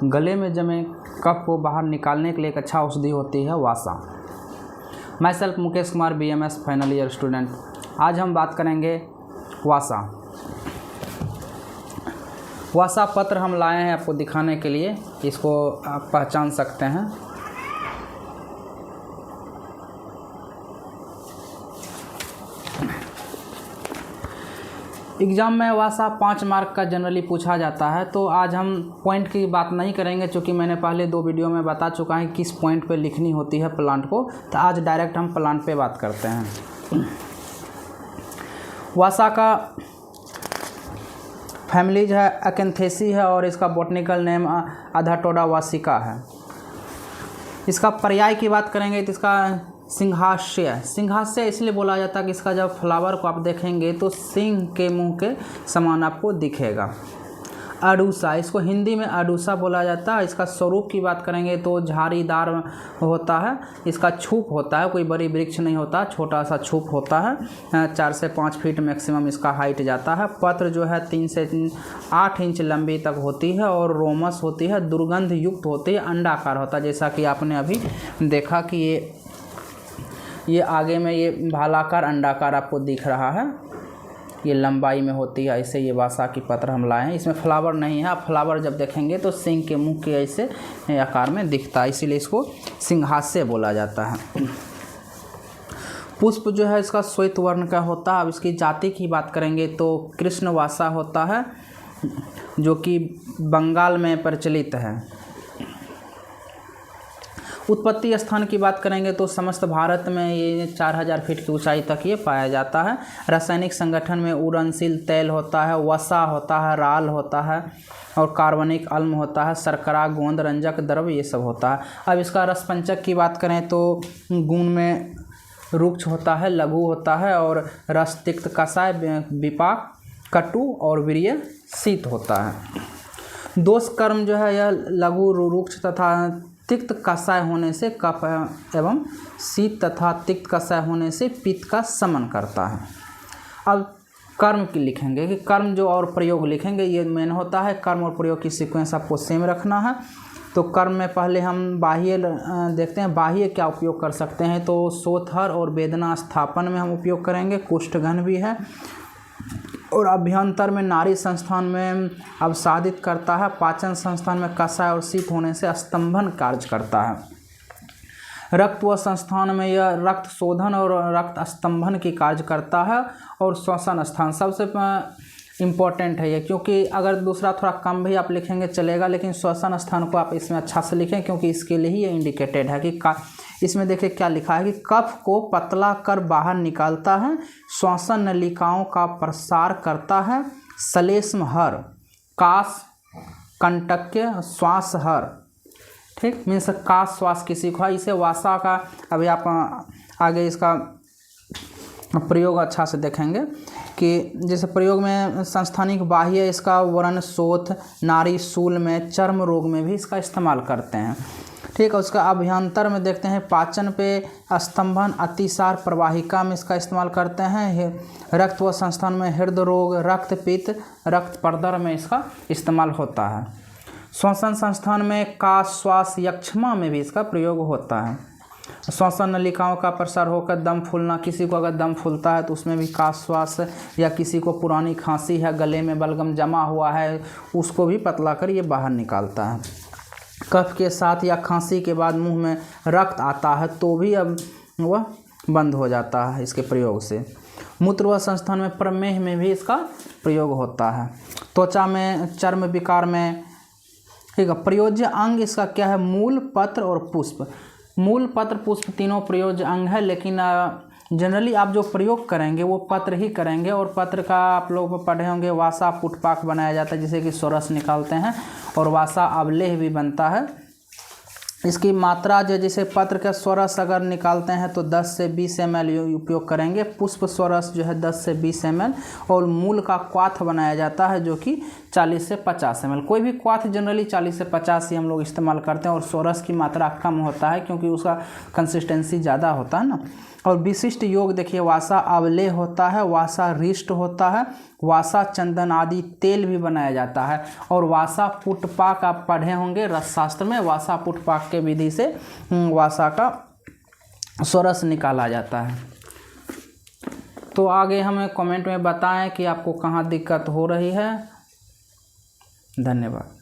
गले में जमे कफ को बाहर निकालने के लिए एक अच्छा औषधि होती है वासा। मैं self Mukesh Kumar BMS final year student. आज हम बात करेंगे वासा। वासा पत्र हम लाए हैं आपको दिखाने के लिए, इसको आप पहचान सकते हैं। एग्ज़ाम में वासा 5 मार्क का जनरली पूछा जाता है, तो आज हम पॉइंट की बात नहीं करेंगे क्योंकि मैंने पहले 2 वीडियो में बता चुका है किस पॉइंट पे लिखनी होती है प्लांट को। तो आज डायरेक्ट हम प्लांट पे बात करते हैं। वासा का फैमिलीज है अकेंथेसी है और इसका बॉटनिकल नेम अधाटोडा वासिका है। इसका पर्याय की बात करेंगे तो इसका सिंहास्य इसलिए बोला जाता है कि इसका जब फ्लावर को आप देखेंगे तो सिंह के मुंह के समान आपको दिखेगा। अडूसा, इसको हिंदी में अडूसा बोला जाता है। इसका स्वरूप की बात करेंगे तो झाड़ीदार होता है। इसका छूप होता है, कोई बड़ी वृक्ष नहीं होता, छोटा सा छूप होता है। 4 से 5 फीट मैक्सिमम इसका हाइट जाता है। पत्र जो है 3 से 8 इंच लंबी तक होती है और रोमस होती है, दुर्गंध युक्त होती है, अंडाकार होता है। जैसा कि आपने अभी देखा कि ये आगे में ये भालाकार अंडाकार आपको दिख रहा है, ये लंबाई में होती है। ऐसे ये वासा की पत्र हम लाए हैं। इसमें फ्लावर नहीं है, आप फ्लावर जब देखेंगे तो सिंह के मुंह के ऐसे आकार में दिखता है, इसीलिए इसको सिंहास्य बोला जाता है। पुष्प जो है इसका श्वेत वर्ण का होता है। अब इसकी जाति की बात करेंगे तो कृष्ण वासा होता है, जो कि बंगाल में प्रचलित है। उत्पत्ति स्थान की बात करेंगे तो समस्त भारत में ये 4000 फीट की ऊंचाई तक ये पाया जाता है। रासायनिक संगठन में उड़नशील तेल होता है, वसा होता है, राल होता है और कार्बनिक अम्ल होता है, शर्करा, गोंद, रंजक द्रव्य ये सब होता है। अब इसका रसपंचक की बात करें तो गुण में रुक्ष होता है, लघु होता है और रस तिक्त, कषाय, विपाक, कटु और वीर्य शीत होता है। दोष कर्म जो है यह लघु, रुक्ष तथा तिक्त कषाय होने से कफ एवं शीत तथा तिक्त कषाय होने से पित्त का शमन करता है। अब कर्म की लिखेंगे कि कर्म जो और प्रयोग लिखेंगे, ये मेन होता है। कर्म और प्रयोग की सीक्वेंस आपको सेम रखना है। तो कर्म में पहले हम बाह्य देखते हैं, बाह्य क्या उपयोग कर सकते हैं। तो सोथर और वेदना स्थापन में हम उपयोग करेंगे, कुष्ठघन भी है। और अभ्यंतर में नाड़ी संस्थान में अवसादित करता है। पाचन संस्थान में कषाय और शीत होने से स्तंभन कार्य करता है। रक्त व संस्थान में यह रक्त शोधन और रक्त स्तंभन की कार्य करता है। और श्वसन स्थान सबसे इम्पोर्टेंट है ये, क्योंकि अगर दूसरा थोड़ा कम भी आप लिखेंगे चलेगा, लेकिन श्वसन स्थान को आप इसमें अच्छा से लिखें क्योंकि इसके लिए ही ये इंडिकेटेड है कि इसमें देखिए क्या लिखा है कि कफ को पतला कर बाहर निकालता है, श्वसन नलिकाओं का प्रसार करता है, श्लेष्म हर, काश, कंटक्य, श्वास हर, ठीक मीन्स काश श्वास किसी को है। इसे वासा का अभी आप आगे इसका प्रयोग अच्छा से देखेंगे कि जैसे प्रयोग में संस्थानिक बाह्य इसका वर्ण शोथ, नाड़ी शूल में, चर्म रोग में भी इसका इस्तेमाल करते हैं, ठीक है। उसका अभ्यंतर में देखते हैं पाचन पे स्तंभन, अतिसार, प्रवाहिका में इसका इस्तेमाल करते हैं। रक्त व संस्थान में हृदय रोग, रक्तपित्त, रक्त प्रदर में इसका इस्तेमाल होता है। श्वसन संस्थान में काश, श्वास, यक्षमा में भी इसका प्रयोग होता है। श्वसन नलिकाओं का प्रसार होकर दम फूलना, किसी को अगर दम फूलता है तो उसमें भी काश श्वास, या किसी को पुरानी खांसी है, गले में बलगम जमा हुआ है, उसको भी पतला कर ये बाहर निकालता है। कफ के साथ या खांसी के बाद मुंह में रक्त आता है तो भी अब वह बंद हो जाता है इसके प्रयोग से। मूत्र व संस्थान में प्रमेह में भी इसका प्रयोग होता है। त्वचा में, चर्म विकार में, ठीक है। प्रयोज्य अंग इसका क्या है, मूल, पत्र और पुष्प। मूल, पत्र, पुष्प तीनों प्रयोज्य अंग है, लेकिन जनरली आप जो प्रयोग करेंगे वो पत्र ही करेंगे। और पत्र का आप लोग पढ़े होंगे, वासा पुटपाक बनाया जाता है जिसे कि सोरस निकालते हैं, और वासा अवलेह भी बनता है इसकी मात्रा जो जैसे पत्र का स्वरस अगर निकालते हैं तो 10 से 20 ml उपयोग करेंगे। पुष्प स्वरस जो है 10 से 20 ml, और मूल का क्वाथ बनाया जाता है जो कि 40 से 50 ml। कोई भी क्वाथ जनरली 40 से 50 ही हम लोग इस्तेमाल करते हैं, और स्वरस की मात्रा कम होता है क्योंकि उसका कंसिस्टेंसी ज़्यादा होता है ना। और विशिष्ट योग देखिए, वासा अवलेय होता है, वासा रिष्ट होता है, वासा चंदन आदि तेल भी बनाया जाता है, और वासा पुटपाक आप पढ़े होंगे रसशास्त्र में। वासा पुटपाक के विधि से वासा का स्वरस निकाला जाता है। तो आगे हमें कमेंट में बताएं कि आपको कहाँ दिक्कत हो रही है। धन्यवाद।